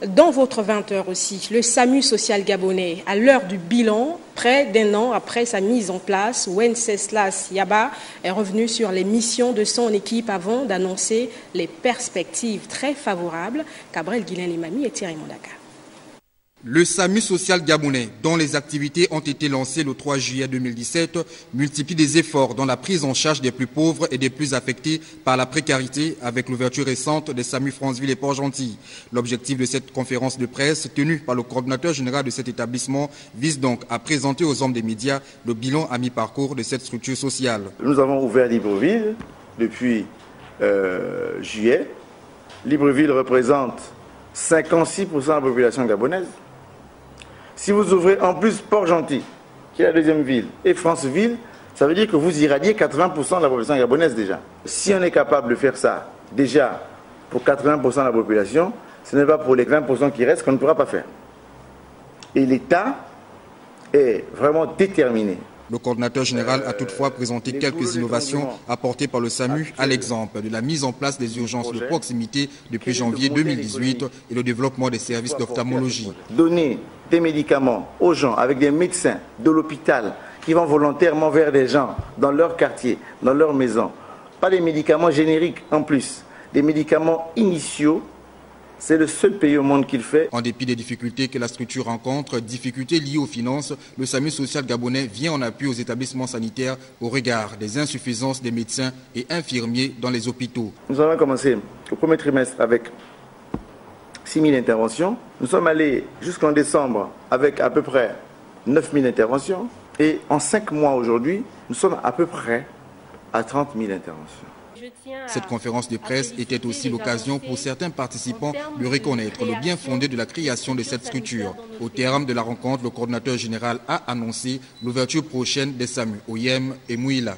Dans votre 20h aussi, le SAMU social gabonais, à l'heure du bilan, près d'un an après sa mise en place, Wenceslas Yaba est revenu sur les missions de son équipe avant d'annoncer les perspectives très favorables. Cabrel Guilain-Limami et Thierry Mondaka. Le SAMU social gabonais, dont les activités ont été lancées le 3 juillet 2017, multiplie des efforts dans la prise en charge des plus pauvres et des plus affectés par la précarité avec l'ouverture récente des SAMU Franceville et Port-Gentil. L'objectif de cette conférence de presse, tenue par le coordinateur général de cet établissement, vise donc à présenter aux hommes des médias le bilan à mi-parcours de cette structure sociale. Nous avons ouvert Libreville depuis juillet. Libreville représente 56% de la population gabonaise. Si vous ouvrez en plus Port-Gentil, qui est la deuxième ville, et Franceville, ça veut dire que vous irradiez 80% de la population gabonaise déjà. Si on est capable de faire ça déjà pour 80% de la population, ce n'est pas pour les 20% qui restent qu'on ne pourra pas faire. Et l'État est vraiment déterminé. Le coordinateur général a toutefois présenté quelques innovations apportées par le SAMU, à l'exemple de la mise en place des urgences de proximité depuis janvier 2018 et le développement des services d'ophtalmologie. Donner des médicaments aux gens avec des médecins de l'hôpital qui vont volontairement vers des gens dans leur quartier, dans leur maison. Pas des médicaments génériques en plus, des médicaments initiaux. C'est le seul pays au monde qui le fait. En dépit des difficultés que la structure rencontre, difficultés liées aux finances, le SAMU social gabonais vient en appui aux établissements sanitaires au regard des insuffisances des médecins et infirmiers dans les hôpitaux. Nous avons commencé au premier trimestre avec 6 000 interventions. Nous sommes allés jusqu'en décembre avec à peu près 9 000 interventions. Et en 5 mois aujourd'hui, nous sommes à peu près à 30 000 interventions. Cette conférence de presse était aussi l'occasion pour certains participants de reconnaître le bien fondé de la création de cette structure. Au terme de la rencontre, le coordinateur général a annoncé l'ouverture prochaine des SAMU, Oyem et Mouila.